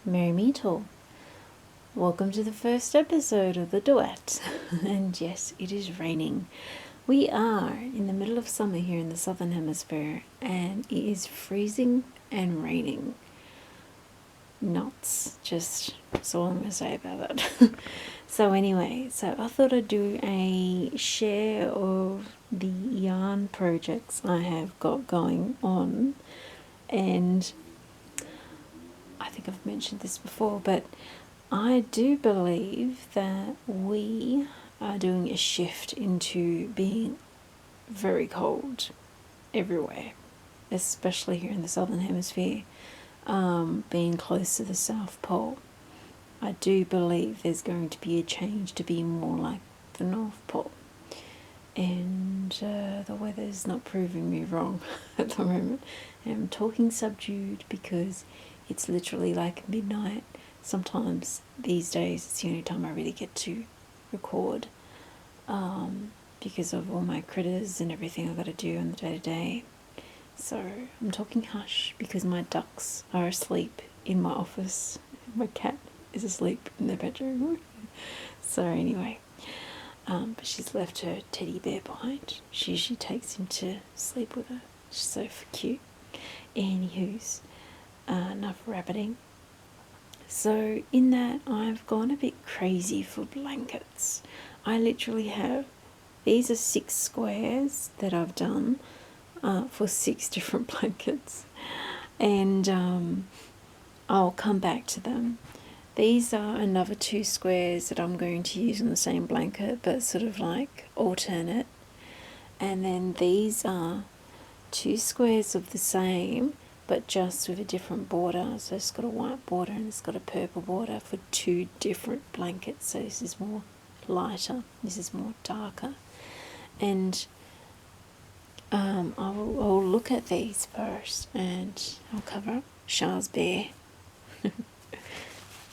Merry Meetle. Welcome to the first episode of the Duat. And yes, it is raining. We are in the middle of summer here in the Southern Hemisphere, and it is freezing and raining. Nuts. Just that's all I'm going to say about that. So anyway, I thought I'd do a share of the yarn projects I have got going on. And I think I've mentioned this before, but I do believe that we are doing a shift into being very cold everywhere, especially here in the Southern Hemisphere, being close to the South Pole. I do believe there's going to be a change to be more like the North Pole. And the weather's not proving me wrong at the moment. I'm talking subdued because it's literally like midnight. Sometimes these days it's the only time I really get to record, because of all my critters and everything I've got to do on the day-to-day. So I'm talking hush because my ducks are asleep in my office. My cat is asleep in the bedroom. So anyway, but she's left her teddy bear behind. She usually takes him to sleep with her. She's so cute. Anywho's, enough rabbiting. So in that, I've gone a bit crazy for blankets. I literally have, these are 6 squares that I've done for 6 different blankets. And I'll come back to them. These are another 2 squares that I'm going to use on the same blanket, but sort of like alternate. And then these are 2 squares of the same, but just with a different border. So it's got a white border and it's got a purple border for 2 different blankets. So this is more lighter, this is more darker. And I'll look at these first, and I'll cover up Char's bear.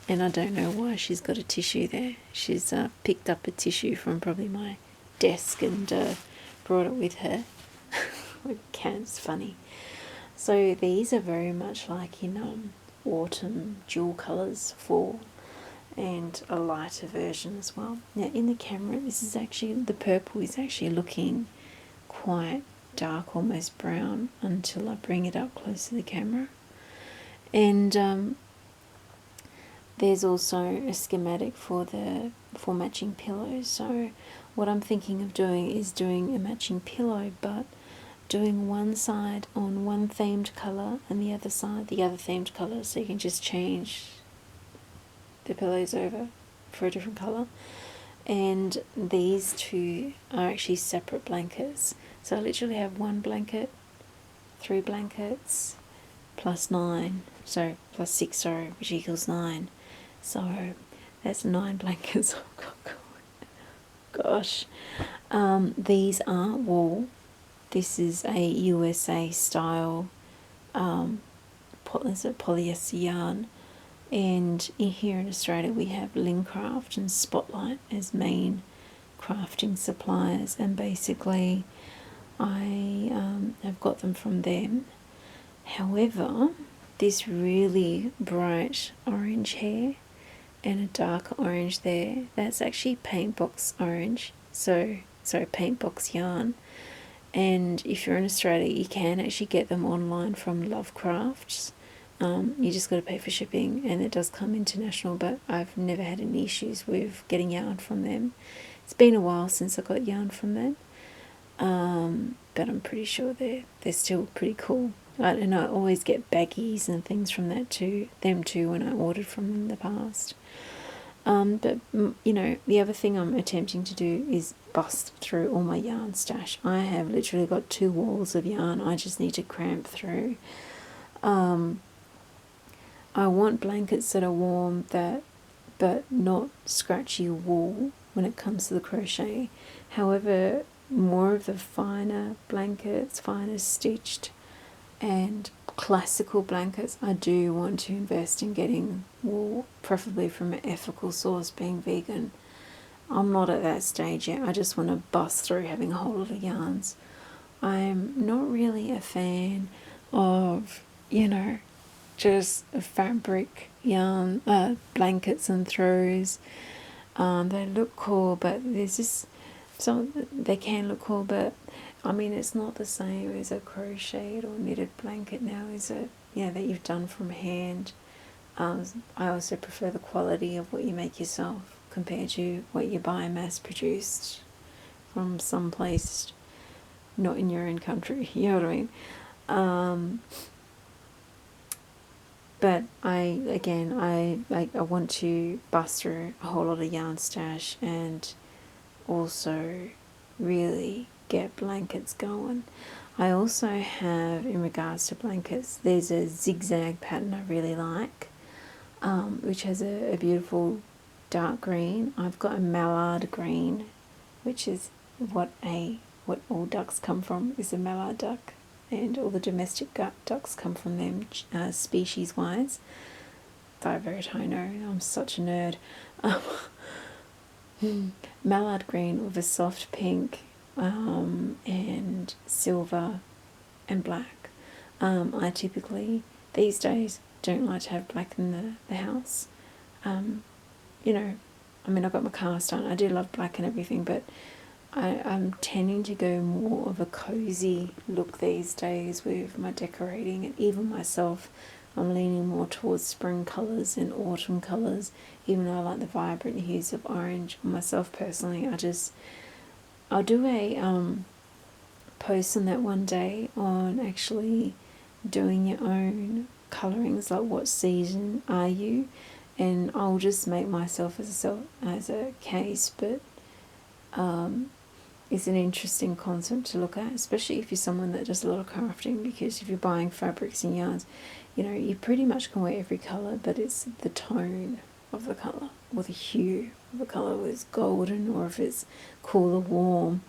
And I don't know why she's got a tissue there. She's picked up a tissue from probably my desk and brought it with her. It's funny. So these are very much like in autumn, dual colours, fall, and a lighter version as well. Now in the camera, this is actually, the purple is actually looking quite dark, almost brown, until I bring it up close to the camera. And there's also a schematic for matching pillows. So what I'm thinking of doing is doing a matching pillow, but doing one side on one themed colour and the other side the other themed colour, so you can just change the pillows over for a different colour. And these 2 are actually separate blankets. So I literally have 1 blanket, 3 blankets, plus 9, so plus 6, sorry, which equals 9. So that's 9 blankets. Gosh. These are wool. This is a USA style polyester yarn. And here in Australia we have Lincraft and Spotlight as main crafting suppliers. And basically I have got them from them. However, this really bright orange here and a darker orange there, that's actually Paintbox orange. So Paintbox yarn. And if you're in Australia, you can actually get them online from Lovecrafts. You just got to pay for shipping, and it does come international, but I've never had any issues with getting yarn from them. It's been a while since I got yarn from them, but I'm pretty sure they're still pretty cool. And I always get baggies and things from them too when I ordered from them in the past. But you know, the other thing I'm attempting to do is bust through all my yarn stash. I have literally got 2 walls of yarn I just need to cramp through. I want blankets that are warm, but not scratchy wool when it comes to the crochet. However, more of the finer blankets, finer stitched and classical blankets, I do want to invest in getting wool, preferably from an ethical source, being vegan. I'm not at that stage yet. I just want to bust through having a whole lot of yarns. I'm not really a fan of, just fabric yarn blankets and throws. They look cool, but there's just some, they can look cool, but I mean it's not the same as a crocheted or knitted blanket now, is it? Yeah, that you've done from hand. I also prefer the quality of what you make yourself compared to what you buy mass produced from someplace not in your own country. You know what I mean? But I want to bust through a whole lot of yarn stash and also really get blankets going. I also have, in regards to blankets, there's a zigzag pattern I really like, which has a beautiful dark green. I've got a mallard green, which is what all ducks come from, is a mallard duck, and all the domestic ducks come from them, species wise. Divert, I know, I'm such a nerd. Mallard green with a soft pink and silver and black. I typically these days don't like to have black in the house. You know, I mean, I've got my cast on. I do love black and everything, but I'm tending to go more of a cozy look these days with my decorating, and even myself, I'm leaning more towards spring colours and autumn colours, even though I like the vibrant hues of orange. Myself personally, I'll do a post on that one day on actually doing your own colourings, like what season are you, and I'll just make myself as a case, but it's an interesting concept to look at, especially if you're someone that does a lot of crafting, because if you're buying fabrics and yarns, you know, you pretty much can wear every colour, but it's the tone of the colour or the hue of the colour, whether it's golden or if it's cool or warm,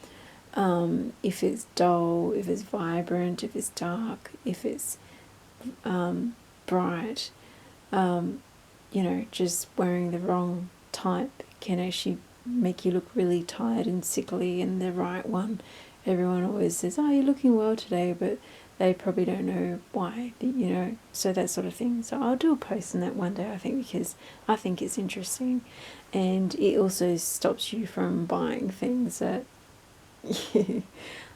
if it's dull, if it's vibrant, if it's dark, if it's bright. You know, just wearing the wrong type can actually make you look really tired and sickly, and the right one, everyone always says, oh, you're looking well today, but they probably don't know why, you know, so that sort of thing. So I'll do a post on that one day, I think, because I think it's interesting, and it also stops you from buying things that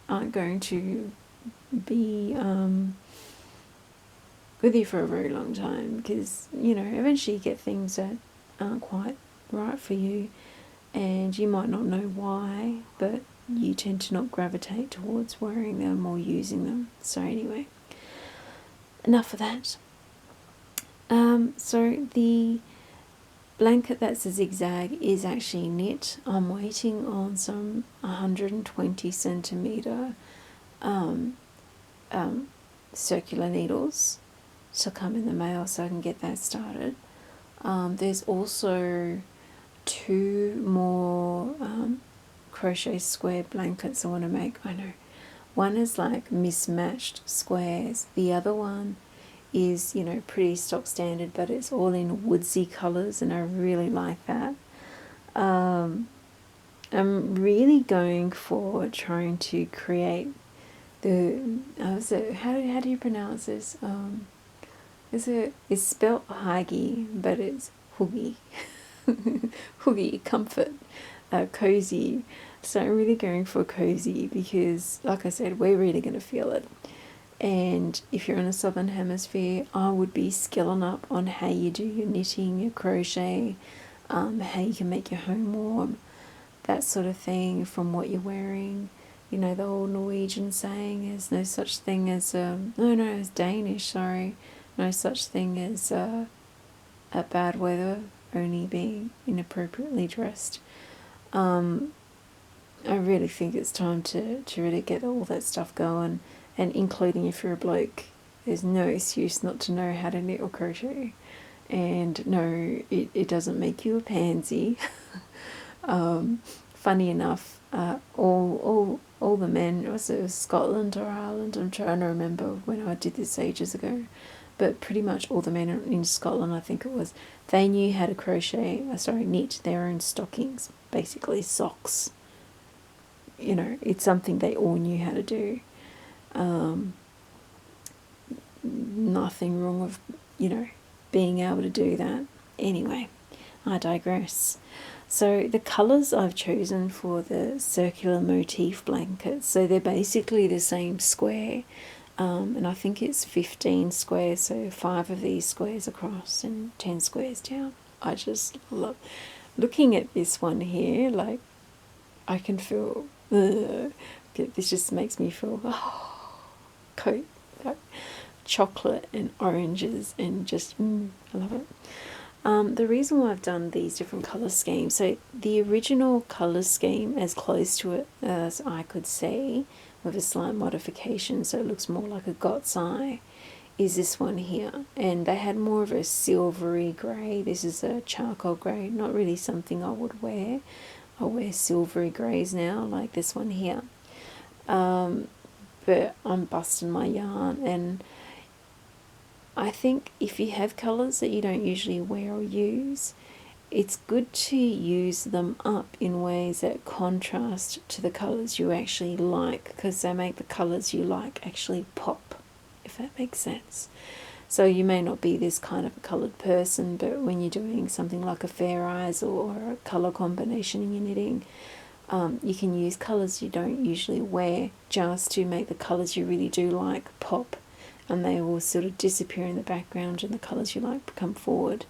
aren't going to be with you for a very long time, because, you know, eventually you get things that aren't quite right for you, and you might not know why, but you tend to not gravitate towards wearing them or using them. So anyway, enough of that. So the blanket that's a zigzag is actually knit. I'm waiting on some 120 centimetre circular needles to come in the mail so I can get that started. There's also 2 more crochet square blankets I want to make. I know one is like mismatched squares, the other one is, you know, pretty stock standard, but it's all in woodsy colours, and I really like that. I'm really going for trying to create the how do you pronounce this? It's spelt Hagi, but it's Hoogie. Hoogie, comfort, cozy. So I'm really going for cozy because, like I said, we're really going to feel it. And if you're in the Southern Hemisphere, I would be skilling up on how you do your knitting, your crochet, how you can make your home warm, that sort of thing from what you're wearing. You know, the old Norwegian saying is no such thing as, it's Danish, sorry, no such thing as a bad weather, only being inappropriately dressed. I really think it's time to really get all that stuff going, and including if you're a bloke, there's no excuse not to know how to knit or crochet. And no, it doesn't make you a pansy. Funny enough, all the men, was it Scotland or Ireland? I'm trying to remember when I did this ages ago, but pretty much all the men in Scotland, I think it was, they knew how to knit their own stockings, basically socks. You know, it's something they all knew how to do. Nothing wrong with you know, being able to do that. Anyway, I digress. So the colours I've chosen for the circular motif blankets, so they're basically the same square, and I think it's 15 squares, so 5 of these squares across and 10 squares down. I just love looking at this one here. Like, I can feel, this just makes me feel, coat, like chocolate and oranges, and just, I love it. The reason why I've done these different colour schemes, so the original colour scheme, as close to it as I could see, with a slight modification so it looks more like a God's eye, is this one here. And they had more of a silvery grey. This is a charcoal grey, not really something I would wear. I wear silvery greys now, like this one here. But I'm busting my yarn, and I think if you have colours that you don't usually wear or use, it's good to use them up in ways that contrast to the colours you actually like, because they make the colours you like actually pop, if that makes sense. So you may not be this kind of a coloured person, but when you're doing something like a Fair Eyes or a colour combination in your knitting, you can use colours you don't usually wear just to make the colours you really do like pop, and they will sort of disappear in the background and the colours you like come forward.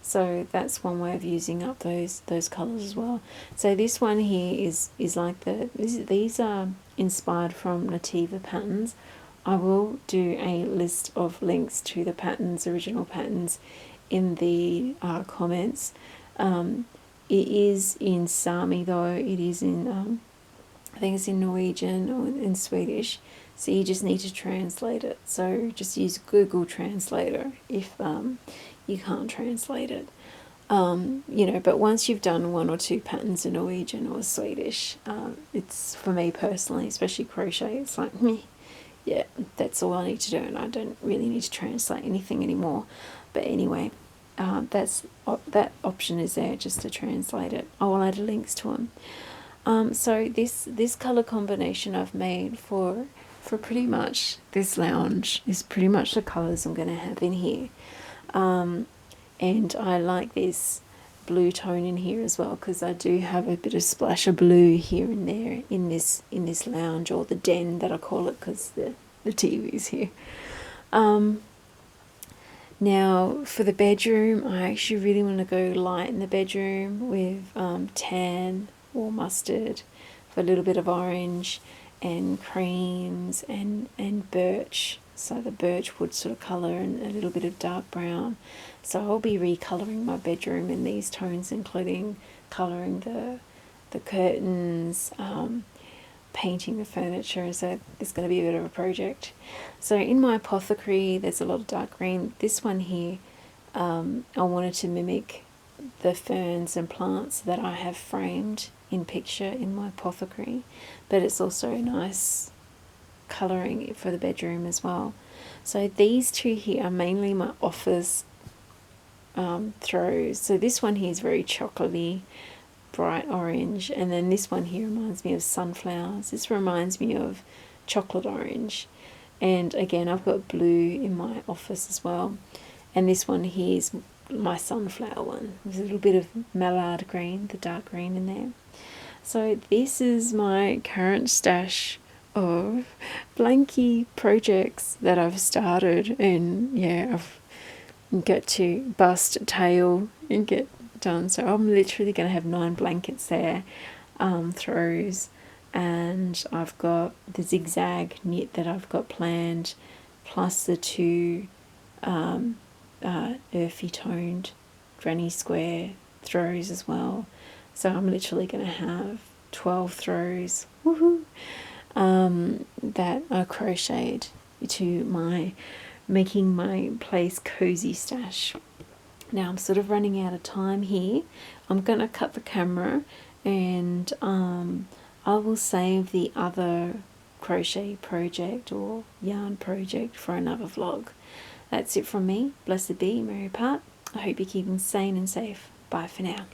So that's one way of using up those colours as well. So this one here is like these are inspired from Novita patterns. I will do a list of links to the patterns, original patterns, in the comments. It is in Sami though. It is in I think it's in Norwegian or in Swedish. So you just need to translate it. So just use Google Translator if you can't translate it. You know, but once you've done 1 or 2 patterns in Norwegian or Swedish, it's, for me personally, especially crochet, it's like, meh, yeah, that's all I need to do, and I don't really need to translate anything anymore. But anyway, that option is there, just to translate it. I will add links to them. So this colour combination I've made for pretty much this lounge is pretty much the colours I'm going to have in here. And I like this blue tone in here as well, because I do have a bit of splash of blue here and there in this lounge, or the den that I call it, because the TV's here. Now for the bedroom, I actually really want to go light in the bedroom with tan or mustard, with a little bit of orange and creams and birch, so the birch wood sort of colour, and a little bit of dark brown. So I'll be recolouring my bedroom in these tones, including colouring the curtains, painting the furniture. So it's going to be a bit of a project. So in my apothecary there's a lot of dark green. This one here, I wanted to mimic the ferns and plants that I have framed in picture in my apothecary, but it's also nice colouring for the bedroom as well. So these two here are mainly my office throws. So this one here is very chocolatey, bright orange, and then this one here reminds me of sunflowers. This reminds me of chocolate orange, and again I've got blue in my office as well. And this one here is my sunflower one. There's a little bit of mallard green, the dark green in there. So this is my current stash of blankie projects that I've started, and yeah, I've got to bust a tail and get done. So I'm literally going to have 9 blankets there, throws, and I've got the zigzag knit that I've got planned, plus the 2 earthy toned granny square throws as well. So I'm literally going to have 12 throws, woohoo, that are crocheted to my making my place cozy stash. Now I'm sort of running out of time here. I'm going to cut the camera, and I will save the other crochet project or yarn project for another vlog. That's it from me. Blessed be, Mary Part. I hope you're keeping sane and safe. Bye for now.